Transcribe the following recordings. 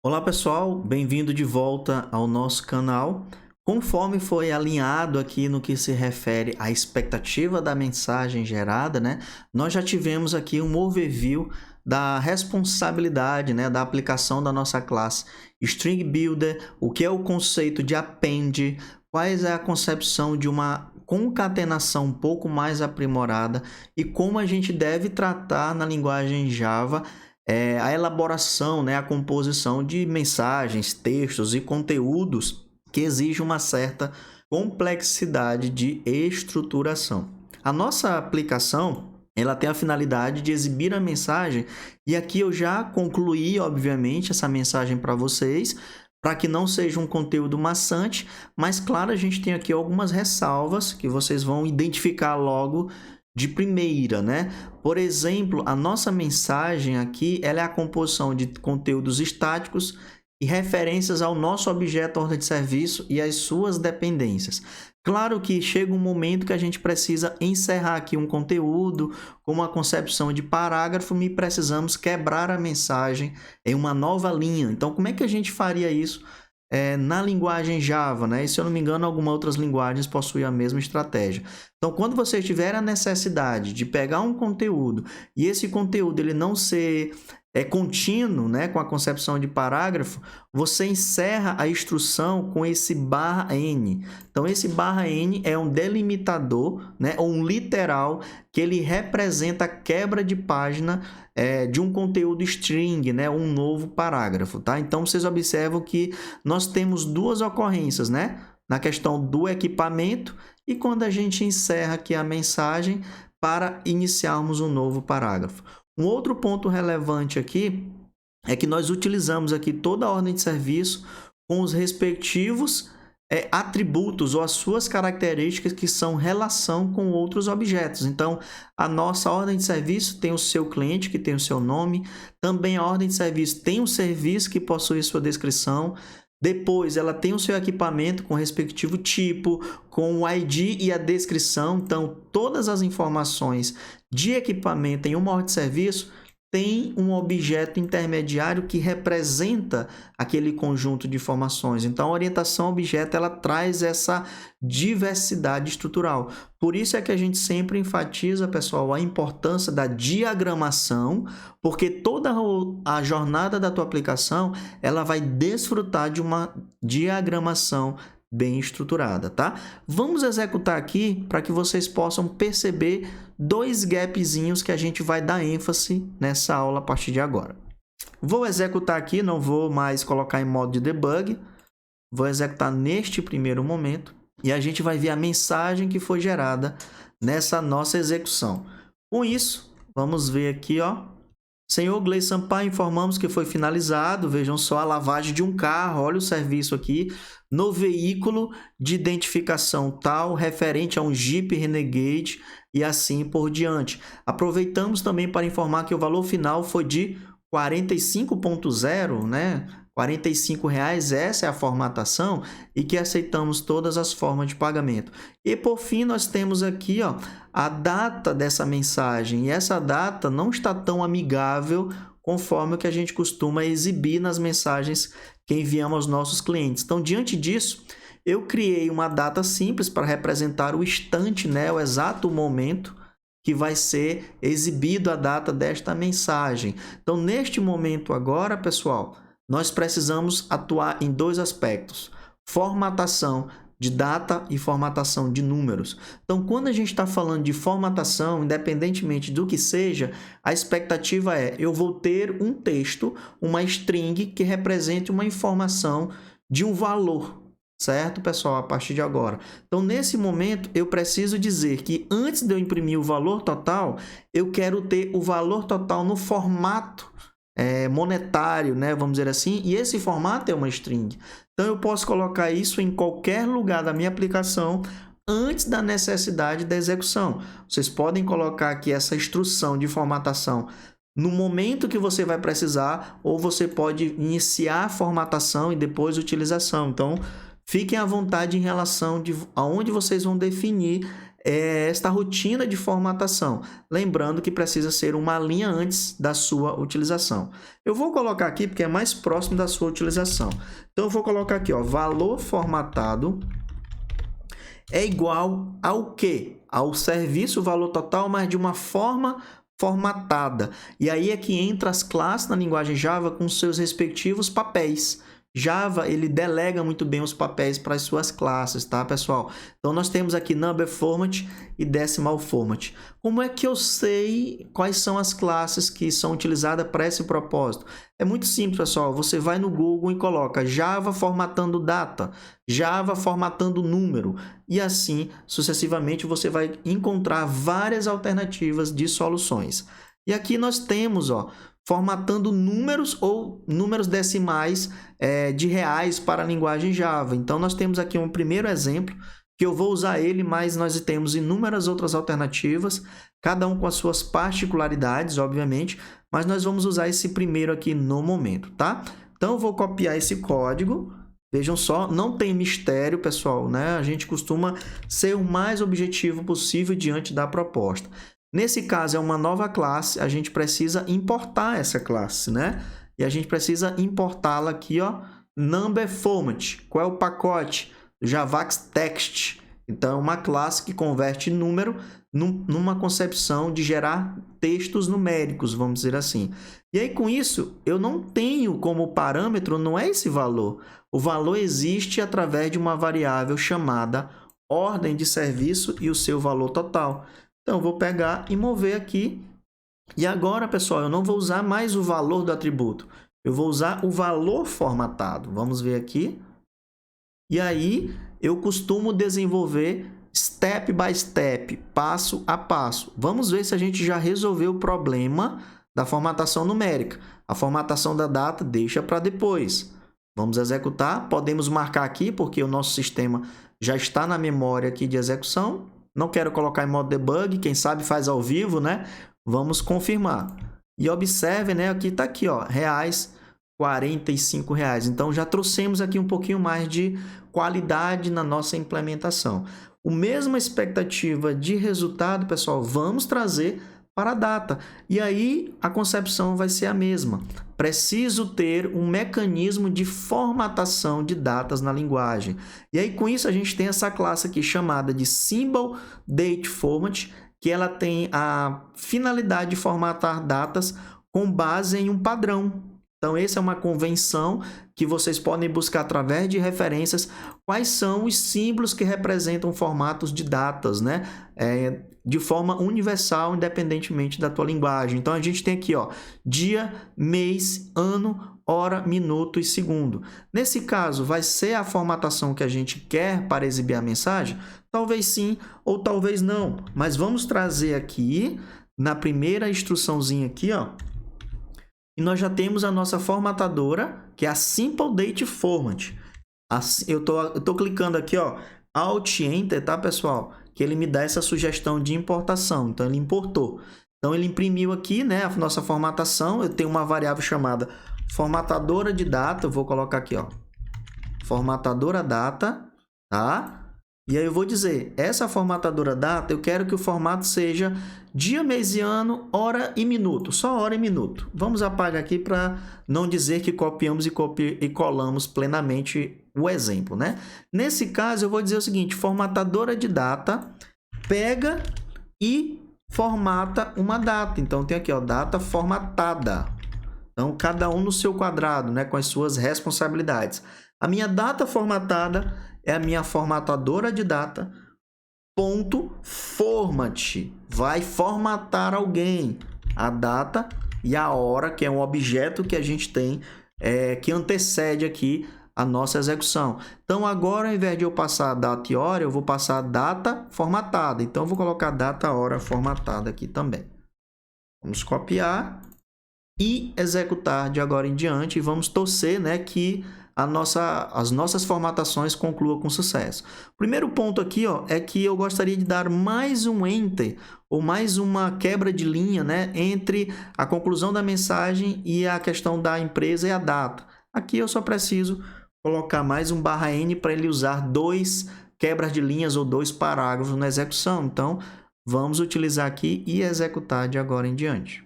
Olá pessoal, bem-vindo de volta ao nosso canal. Conforme foi alinhado aqui no que se refere à expectativa da mensagem gerada, nós já tivemos aqui um overview da responsabilidade, da aplicação da nossa classe String Builder, o que é o conceito de append, quais é a concepção de uma concatenação um pouco mais aprimorada e como a gente deve tratar na linguagem Java a elaboração, a composição de mensagens, textos e conteúdos que exige uma certa complexidade de estruturação. A nossa aplicação ela tem a finalidade de exibir a mensagem e aqui eu já concluí, obviamente, essa mensagem para vocês, para que não seja um conteúdo maçante, mas claro, a gente tem aqui algumas ressalvas que vocês vão identificar logo de primeira, Por exemplo, a nossa mensagem aqui ela é a composição de conteúdos estáticos e referências ao nosso objeto ordem de serviço e às suas dependências. Claro que chega um momento que a gente precisa encerrar aqui um conteúdo com uma concepção de parágrafo e precisamos quebrar a mensagem em uma nova linha. Então, como é que a gente faria isso? Na linguagem Java, E se eu não me engano, algumas outras linguagens possuem a mesma estratégia. Então, quando você tiver a necessidade de pegar um conteúdo e esse conteúdo ele não ser contínuo, com a concepção de parágrafo, você encerra a instrução com esse _n. Então, esse _n é um delimitador, ou um literal que ele representa a quebra de página de um conteúdo string, um novo parágrafo, tá? Então, vocês observam que nós temos duas ocorrências, na questão do equipamento e quando a gente encerra aqui a mensagem para iniciarmos um novo parágrafo. Um outro ponto relevante aqui é que nós utilizamos aqui toda a ordem de serviço com os respectivos atributos ou as suas características que são relação com outros objetos. Então, a nossa ordem de serviço tem o seu cliente, que tem o seu nome. Também a ordem de serviço tem um serviço que possui sua descrição. Depois, ela tem o seu equipamento com o respectivo tipo, com o ID e a descrição. Então, todas as informações de equipamento em uma ordem de serviço tem um objeto intermediário que representa aquele conjunto de informações. Então, a orientação objeto ela traz essa diversidade estrutural. Por isso é que a gente sempre enfatiza, pessoal, a importância da diagramação, porque toda a jornada da tua aplicação ela vai desfrutar de uma diagramação bem estruturada, tá? Vamos executar aqui para que vocês possam perceber dois gapzinhos que a gente vai dar ênfase nessa aula a partir de agora. Vou executar aqui, não vou mais colocar em modo de debug, vou executar neste primeiro momento e a gente vai ver a mensagem que foi gerada nessa nossa execução. Com isso, vamos ver aqui, ó. Senhor Gleison Sampaio, informamos que foi finalizado, vejam só a lavagem de um carro, olha o serviço aqui, no veículo de identificação tal, referente a um Jeep Renegade e assim por diante. Aproveitamos também para informar que o valor final foi de 45,0, R$ 45, essa é a formatação e que aceitamos todas as formas de pagamento. E por fim, nós temos aqui a data dessa mensagem e essa data não está tão amigável conforme o que a gente costuma exibir nas mensagens que enviamos aos nossos clientes. Então, diante disso, eu criei uma data simples para representar o instante, o exato momento que vai ser exibido a data desta mensagem. Então, neste momento agora, pessoal, nós precisamos atuar em dois aspectos: formatação de data e formatação de números. Então, quando a gente está falando de formatação, independentemente do que seja, a expectativa é eu vou ter um texto, uma string que represente uma informação de um valor, certo, pessoal? A partir de agora. Então, nesse momento, eu preciso dizer que antes de eu imprimir o valor total, eu quero ter o valor total no formato monetário, vamos dizer assim, e esse formato é uma string. Então, eu posso colocar isso em qualquer lugar da minha aplicação antes da necessidade da execução. Vocês podem colocar aqui essa instrução de formatação no momento que você vai precisar, ou você pode iniciar a formatação e depois a utilização. Então, fiquem à vontade em relação a onde vocês vão definir esta rotina de formatação. Lembrando que precisa ser uma linha antes da sua utilização. Eu vou colocar aqui porque é mais próximo da sua utilização. Então, eu vou colocar aqui, ó, valor formatado é igual ao quê? Ao serviço, valor total, mas de uma forma formatada. E aí é que entra as classes na linguagem Java com seus respectivos papéis. Java, ele delega muito bem os papéis para as suas classes, tá, pessoal? Então, nós temos aqui number format e decimal format. Como é que eu sei quais são as classes que são utilizadas para esse propósito? É muito simples, pessoal. Você vai no Google e coloca Java formatando data, Java formatando número, e assim, sucessivamente, você vai encontrar várias alternativas de soluções. E aqui nós temos, ó, formatando números ou números decimais de reais para a linguagem Java. Então, nós temos aqui um primeiro exemplo, que eu vou usar ele, mas nós temos inúmeras outras alternativas, cada um com as suas particularidades, obviamente, mas nós vamos usar esse primeiro aqui no momento, tá? Então, eu vou copiar esse código. Vejam só, não tem mistério, pessoal, né? A gente costuma ser o mais objetivo possível diante da proposta. Nesse caso, é uma nova classe, a gente precisa importar essa classe, né? E a gente precisa importá-la aqui, ó, number format. Qual é o pacote? Javax text. Então, é uma classe que converte número numa concepção de gerar textos numéricos, vamos dizer assim. E aí, com isso, eu não tenho como parâmetro, não é esse valor. O valor existe através de uma variável chamada ordem de serviço e o seu valor total. Então, eu vou pegar e mover aqui. E agora, pessoal, eu não vou usar mais o valor do atributo. Eu vou usar o valor formatado. Vamos ver aqui. E aí, eu costumo desenvolver step by step, passo a passo. Vamos ver se a gente já resolveu o problema da formatação numérica. A formatação da data deixa para depois. Vamos executar. Podemos marcar aqui, porque o nosso sistema já está na memória aqui de execução. Não quero colocar em modo debug, quem sabe faz ao vivo, né? Vamos confirmar. E observe, né? Aqui está aqui, ó, reais, R$45. Então, já trouxemos aqui um pouquinho mais de qualidade na nossa implementação. A mesma expectativa de resultado, pessoal, vamos trazer para a data. E aí, a concepção vai ser a mesma. Preciso ter um mecanismo de formatação de datas na linguagem. E aí, com isso, a gente tem essa classe aqui chamada de Symbol Date Format, que ela tem a finalidade de formatar datas com base em um padrão. Então, essa é uma convenção que vocês podem buscar através de referências quais são os símbolos que representam formatos de datas, né? De forma universal, independentemente da tua linguagem. Então, a gente tem aqui, ó, dia, mês, ano, hora, minuto e segundo. Nesse caso, vai ser a formatação que a gente quer para exibir a mensagem? Talvez sim ou talvez não. Mas vamos trazer aqui, na primeira instruçãozinha aqui, ó, e nós já temos a nossa formatadora, que é a Simple Date Format. Eu tô clicando aqui, ó, Alt Enter, tá, pessoal? Que ele me dá essa sugestão de importação. Então, ele importou. Então, ele imprimiu aqui, né, a nossa formatação. Eu tenho uma variável chamada formatadora de data. Eu vou colocar aqui, ó, formatadora data, tá? E aí eu vou dizer, essa formatadora data, eu quero que o formato seja dia, mês e ano, hora e minuto. Só hora e minuto. Vamos apagar aqui para não dizer que copiamos e colamos plenamente o exemplo, né? Nesse caso, eu vou dizer o seguinte, formatadora de data, pega e formata uma data. Então, tem aqui, ó, data formatada. Então, cada um no seu quadrado, né, com as suas responsabilidades. A minha data formatada é a minha formatadora de data, ponto format. Vai formatar alguém. A data e a hora, que é um objeto que a gente tem, que antecede aqui a nossa execução. Então, agora, ao invés de eu passar a data e hora, eu vou passar a data formatada. Então, eu vou colocar data, hora formatada aqui também. Vamos copiar e executar de agora em diante. E vamos torcer, né, que as nossas formatações concluam com sucesso. O primeiro ponto aqui, ó, é que eu gostaria de dar mais um enter ou mais uma quebra de linha, né, entre a conclusão da mensagem e a questão da empresa e a data. Aqui eu só preciso colocar mais um /n para ele usar dois quebras de linhas ou 2 parágrafos na execução. Então, vamos utilizar aqui e executar de agora em diante.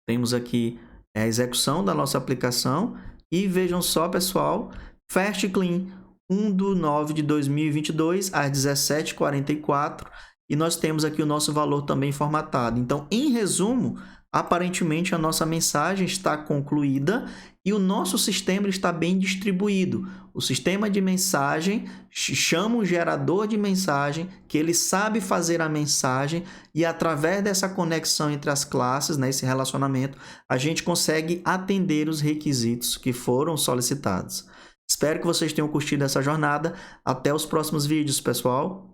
Temos aqui a execução da nossa aplicação e vejam só, pessoal, Fast Clean 1/9 de 2022 às 17h44 e nós temos aqui o nosso valor também formatado. Então, em resumo, aparentemente a nossa mensagem está concluída e o nosso sistema está bem distribuído. O sistema de mensagem chama um gerador de mensagem que ele sabe fazer a mensagem e através dessa conexão entre as classes, né, esse relacionamento, a gente consegue atender os requisitos que foram solicitados. Espero que vocês tenham curtido essa jornada. Até os próximos vídeos, pessoal!